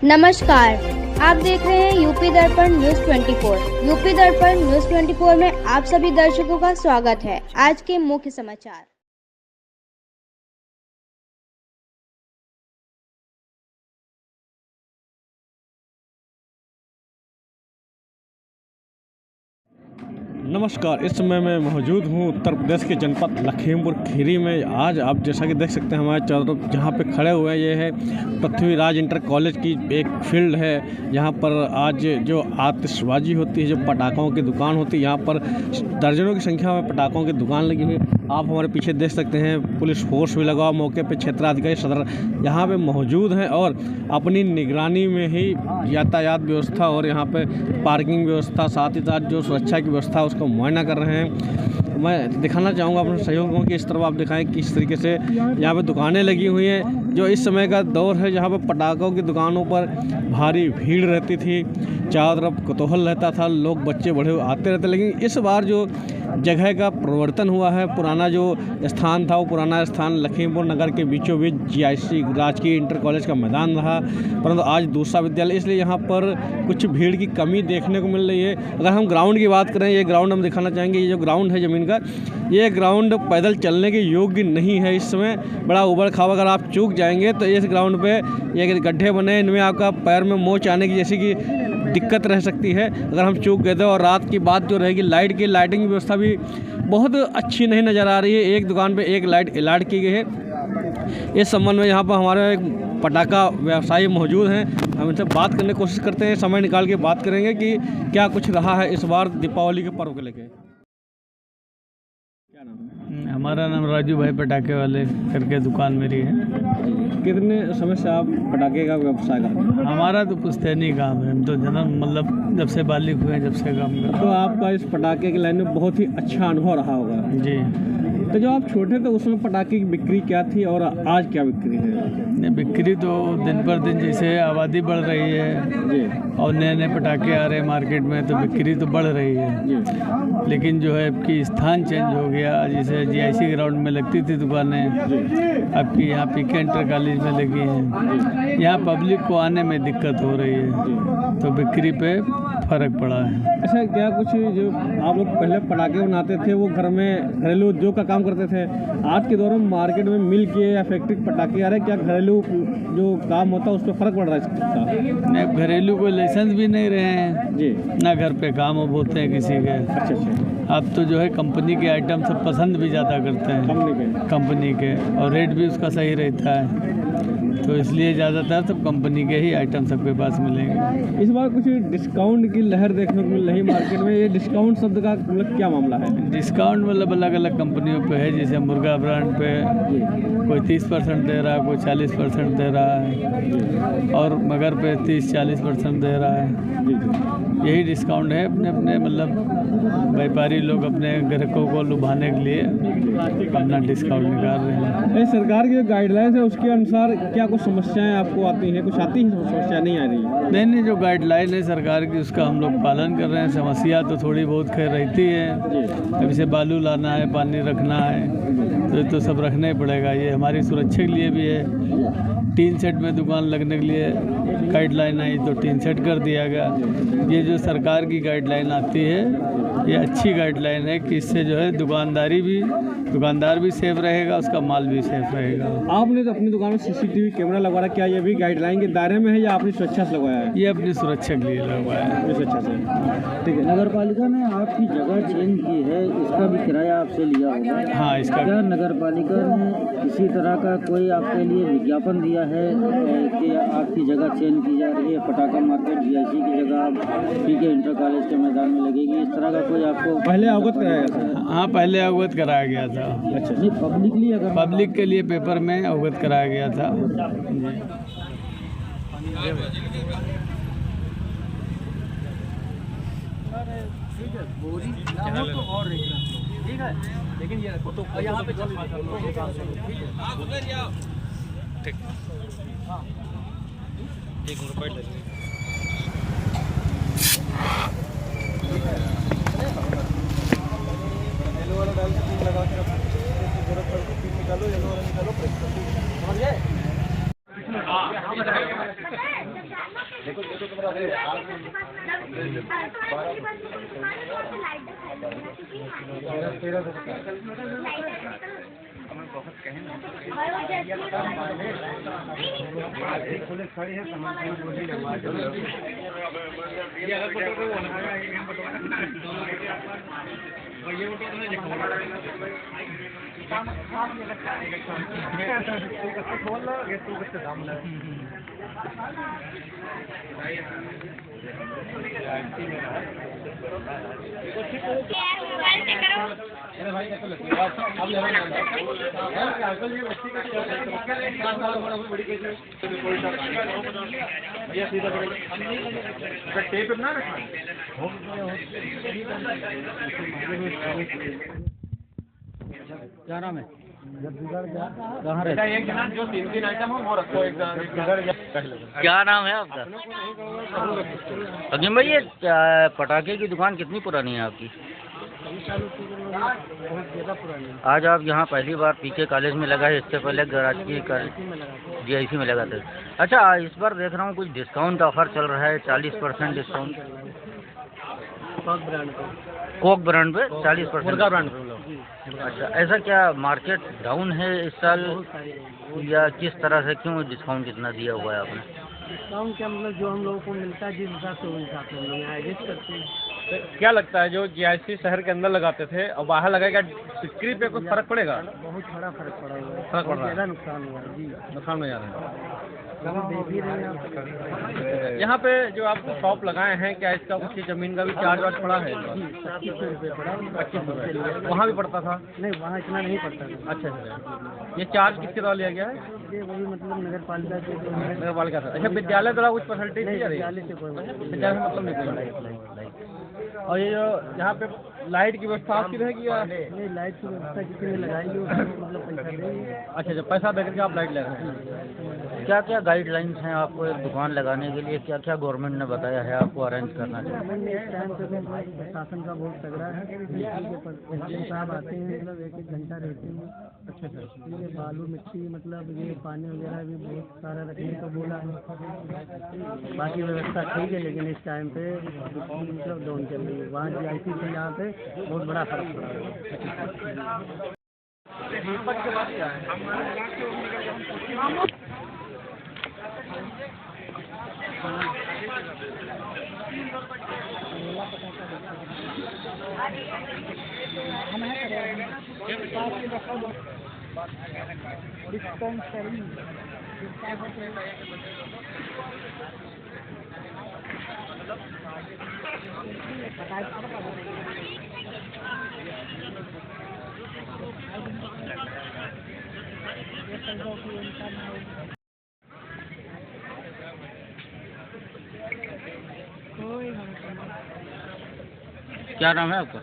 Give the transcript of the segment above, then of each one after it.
नमस्कार, आप देख रहे हैं यूपी दर्पण न्यूज 24। यूपी दर्पण न्यूज 24 में आप सभी दर्शकों का स्वागत है। आज के मुख्य समाचार। नमस्कार, इस समय मैं मौजूद हूँ उत्तर प्रदेश के जनपद लखीमपुर खीरी में। आज आप जैसा कि देख सकते हैं हमारे चारों तरफ जहाँ पे खड़े हुए हैं, ये है पृथ्वीराज इंटर कॉलेज की एक फील्ड है। यहाँ पर आज जो आतिशबाजी होती है, जो पटाखों की दुकान होती है, यहाँ पर दर्जनों की संख्या में पटाखों की दुकान लगी हुई है। आप हमारे पीछे देख सकते हैं पुलिस फोर्स भी लगा हुआ मौके पे, क्षेत्राधिकारी सदर यहाँ पे मौजूद हैं और अपनी निगरानी में ही यातायात व्यवस्था और यहाँ पे पार्किंग व्यवस्था, साथ ही साथ जो सुरक्षा की व्यवस्था उसको मुआयना कर रहे हैं। मैं दिखाना चाहूँगा अपने सहयोगियों की, इस तरफ आप दिखाएं किस तरीके से यहाँ पे दुकानें लगी हुई हैं। जो इस समय का दौर है जहाँ पर पटाखों की दुकानों पर भारी भीड़ रहती थी, चारों तरफ कौतूहल रहता था, लोग बच्चे बड़े आते रहते। लेकिन इस बार जो जगह का परिवर्तन हुआ है, पुराना जो स्थान था वो पुराना स्थान लखीमपुर नगर के बीचों बीच जीआईसी राजकीय इंटर कॉलेज का मैदान रहा, परंतु आज दूसरा विद्यालय, इसलिए यहाँ पर कुछ भीड़ की कमी देखने को मिल रही है। अगर हम ग्राउंड की बात करें, ये ग्राउंड हम दिखाना चाहेंगे। ये जो ग्राउंड है ज़मीन का, ये ग्राउंड पैदल चलने के योग्य नहीं है। इस समय बड़ा उबड़ खाबड़, अगर आप चूक जाएंगे तो इस ग्राउंड पे ये गड्ढे बने, इनमें आपका पैर में मोच आने की जैसी कि दिक्कत रह सकती है अगर हम चूक गए तो। और रात की बात जो रहेगी, लाइटिंग की व्यवस्था भी बहुत अच्छी नहीं नज़र आ रही है। एक दुकान पे एक लाइट अलॉट की गई है। इस संबंध में यहाँ पर हमारे एक पटाखा व्यवसायी मौजूद हैं, हम इनसे बात करने की कोशिश करते हैं। समय निकाल के बात करेंगे कि क्या कुछ रहा है इस बार दीपावली के पर्व को लेकर। क्या नाम है? हमारा नाम राजू भाई पटाखे वाले करके दुकान मेरी है। कितने समय से आप पटाखे का व्यवसाय करते हैं? हमारा तो पुश्तैनी काम है, हम तो जन्म मतलब जब से बालिग हुए जब से काम करते। तो आपका इस पटाखे की लाइन में बहुत ही अच्छा अनुभव रहा होगा जी। तो जो आप छोटे थे उसमें पटाखे की बिक्री क्या थी और आज क्या बिक्री है? नहीं, बिक्री तो दिन पर दिन जैसे आबादी बढ़ रही है जी और नए नए पटाखे आ रहे हैं मार्केट में, तो बिक्री तो बढ़ रही है जी लेकिन जो है आपकी स्थान चेंज हो गया। जैसे जीआईसी ग्राउंड में लगती थी दुकानें, आपकी यहाँ पीके इंटर कॉलेज में लगी हैं। यहाँ पब्लिक को आने में दिक्कत हो रही है, तो बिक्री पे फ़र्क पड़ा है। अच्छा, क्या कुछ जो आप लोग पहले पटाखे बनाते थे वो घर में घरेलू उद्योग का काम करते थे, आज के दौर में मार्केट में मिल के या फैक्ट्री पटाखे आ रहे, क्या घरेलू जो काम होता है उस पर फ़र्क पड़ रहा है इसका? नहीं, घरेलू कोई लाइसेंस भी नहीं रहे हैं जी, ना घर पे काम अब होते हैं किसी के। अच्छा। अब तो जो है कंपनी के आइटम सब पसंद भी ज़्यादा करते हैं कंपनी के, और रेट भी उसका सही रहता है, तो इसलिए ज़्यादातर सब कंपनी के ही आइटम सबके पास मिलेंगे। इस बार कुछ डिस्काउंट की लहर देखने को मिल रही मार्केट में, ये डिस्काउंट शब्द का मतलब क्या मामला है? डिस्काउंट मतलब अलग अलग कंपनियों पे है, जैसे मुर्गा ब्रांड पे कोई 30% दे रहा है, कोई 40% दे रहा है, और मगर पे 30-40% दे रहा है। यही डिस्काउंट है। अपने अपने मतलब व्यापारी लोग अपने ग्राहकों को लुभाने के लिए अपना डिस्काउंट निकाल रहे हैं। सरकार की जो गाइडलाइंस है उसके अनुसार क्या कुछ समस्याएं आपको आती हैं? कुछ आती हैं समस्या, नहीं आ रही है? नहीं, जो गाइडलाइन है सरकार की उसका हम लोग पालन कर रहे हैं। समस्या तो थोड़ी बहुत खैर रहती है, अब इसे बालू लाना है, पानी रखना है, तो ये तो सब रखना ही पड़ेगा। ये हमारी सुरक्षा के लिए भी है। टीन सेट में दुकान लगने के लिए गाइडलाइन आई तो टीन सेट कर दिया गया। ये जो सरकार की गाइडलाइन आती है ये अच्छी गाइडलाइन है कि इससे जो है दुकानदार भी सेफ रहेगा, उसका माल भी सेफ रहेगा। आपने तो अपनी दुकान में सीसीटीवी कैमरा लगवा रहा, क्या ये भी गाइडलाइन के दायरे में है या अपनी सुरक्षा से लगवाया है? ये अपनी सुरक्षा के लिए लगवाया है। अपनी सुरक्षा से, ठीक है। नगर पालिका ने आपकी जगह चेंज की है, इसका भी किराया आपसे लिया होगा? हाँ, इसका क्या नगर पालिका ने किसी तरह का कोई आपके लिए विज्ञापन दिया है कि आपकी जगह चेंज की जा रही है, पटाखा मार्केट जीआईसी की जगह आप पीके इंटर कॉलेज के मैदान में लगेगी, इस तरह का कोई आपको पहले अवगत कराया गया था? हाँ, पहले अवगत कराया गया था। अच्छा, नहीं, पब्लिकली अगर पब्लिक के लिए पेपर में अवगत कराया गया था। ठीक है, लेकिन ये रखो तो यहाँ पे ठीक, एक रुपये येलो वाला डाल के तीन लगा के रखो, जरूरत पड़ती है तीन निकालो, येलो वाला निकालो, प्रेस कर दो, समझ गए? क्या नाम है? कहाँ रहते? जो 3 आइटम हो वो रखो। क्या नाम है आपका? अजीम भाई, ये पटाखे की दुकान कितनी पुरानी है आपकी? आज आप यहाँ पहली बार पीछे कॉलेज में लगा है, इससे पहले राजकीय GIC में लगा था। अच्छा, इस बार देख रहा हूँ कुछ डिस्काउंट ऑफर चल रहा है, 40% डिस्काउंट कोक ब्रांड पे 40% ब्रांड। अच्छा, ऐसा क्या मार्केट डाउन है इस साल या किस तरह से, क्यों डिस्काउंट इतना दिया हुआ है आपने? डिस्काउंट क्या मतलब, जो हम लोगों को मिलता है जिस हिसाब से उस हिसाब से हम लोग यहाँ एडजस्ट करते हैं। तो क्या लगता है जो GIC शहर के अंदर लगाते थे और बाहर लगाएगा, बिक्री पे कुछ फर्क पड़ेगा? बहुत बड़ा फर्क पड़ा हुआ है, फर्क पड़ रहा है, ज़्यादा नुकसान हुआ है जी। नुकसान में जा रहा है। देख ही रहे हैं आप। यहाँ पे जो आप शॉप लगाए हैं, क्या इसका कुछ ज़मीन का भी चार्ज वार्ज पड़ा है? 2500 रुपये पड़ा। 2500 रुपये वहाँ भी पड़ता था? नहीं, वहाँ इतना नहीं पड़ता था। अच्छा अच्छा, ये चार्ज किसके द्वारा लिया गया है? ये वही मतलब नगर पालिका के जो है, नगर पालिका था। अच्छा, विद्यालय द्वारा कुछ परसेंटेज नहीं दिया रही? विद्यालय से कोई विद्यालय से मतलब नहीं कोई। और ये जो यहाँ पे लाइट की व्यवस्था आपकी रहेगी या? नहीं, लाइट की व्यवस्था किसी ने लगाई है, उसको मतलब पैसा देंगे। अच्छा अच्छा, पैसा दे करके आप लाइट ले रहे हैं। क्या क्या गाइडलाइंस हैं आपको एक दुकान लगाने के लिए? क्या क्या गवर्नमेंट ने बताया है आपको अरेंज करना चाहिए? इस टाइम पे प्रशासन का बहुत तगड़ा है। एसडीएम साहब आते हैं, मतलब 1-1 घंटा रहते हैं। अच्छा सर, ये बालू मिट्टी मतलब ये पानी वगैरह भी बहुत सारा रखने को बोला है। बाकी व्यवस्था ठीक है, लेकिन इस टाइम पे मतलब डाउन चल रही है। वहाँ GIC से यहाँ पे बहुत बड़ा फर्क पड़ा है। क्या नाम है आपका?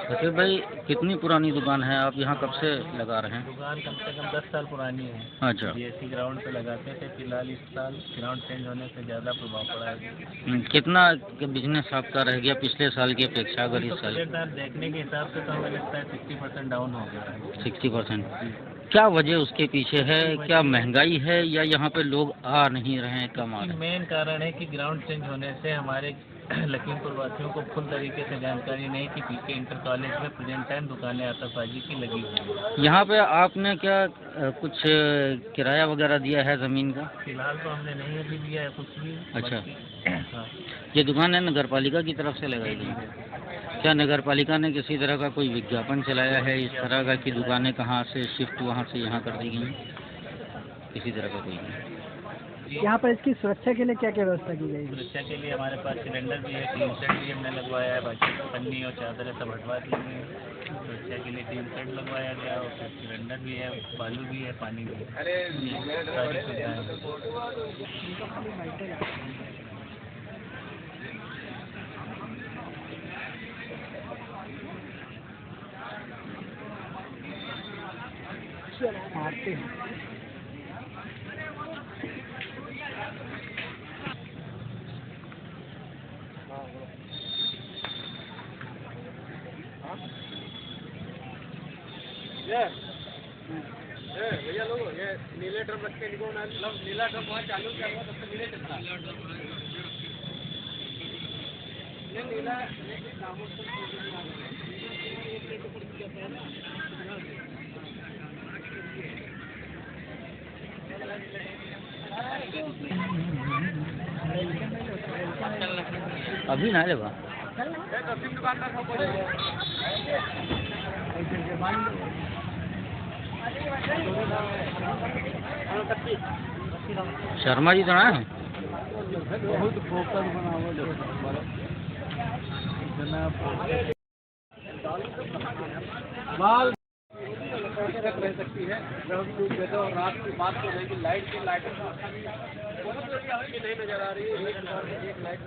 सचिव भाई, कितनी पुरानी दुकान है? आप यहाँ कब से लगा रहे हैं? दुकान कम से कम 10 साल पुरानी है। अच्छा, GIC ग्राउंड पे लगाते थे, फिलहाल इस साल ग्राउंड चेंज होने से ज़्यादा प्रभाव पड़ा है। कितना बिजनेस आपका रह गया पिछले साल की अपेक्षा अगर इस साल? पिछले साल देखने के हिसाब से तो हमें लगता है 60% डाउन हो गया है। 60%। क्या वजह उसके पीछे है? क्या महंगाई है या यहाँ पे लोग आ नहीं रहे हैं, कम आ रहे हैं? मेन कारण है कि ग्राउंड चेंज होने से हमारे लखीमपुर वासियों को फुल तरीके से जानकारी नहीं कि पीके इंटर कॉलेज में प्रेजेंट टाइम दुकानें आतशबाजी की लगी हुई है। यहाँ पे आपने क्या कुछ किराया वगैरह दिया है ज़मीन का? फिलहाल तो हमने नहीं अभी दिया है कुछ भी। अच्छा, हाँ। ये दुकान है नगर पालिका की तरफ से लगाई गई? क्या नगर पालिका ने किसी तरह का कोई विज्ञापन चलाया है इस तरह का कि दुकानें कहाँ से शिफ्ट वहाँ से यहाँ कर दी गई? किसी तरह का कोई नहीं। यहाँ पर इसकी सुरक्षा के लिए क्या क्या व्यवस्था की गई है? सुरक्षा के लिए हमारे पास सिलेंडर भी है, टीन सेट भी हमने लगवाया है, बाकी पन्नी और चादरें सब हटवा दी गई हैं। सुरक्षा के लिए टीन सेट लगवाया गया और फिर सिलेंडर भी है, बालू भी है, पानी भी है, सारी सुविधाएं हैं। भैया लोग नीले ड्रम रख के इनको नीला ड्रम वहाँ चालू किया हुआ तब तक नीले चलता नीला अभी ना लेगा शर्मा जी तो ना बहुत फोकस बना हुआ रह सकती है और रात की बात तो रहेगी लाइट की बहुत नहीं नजर आ रही है एक लाइट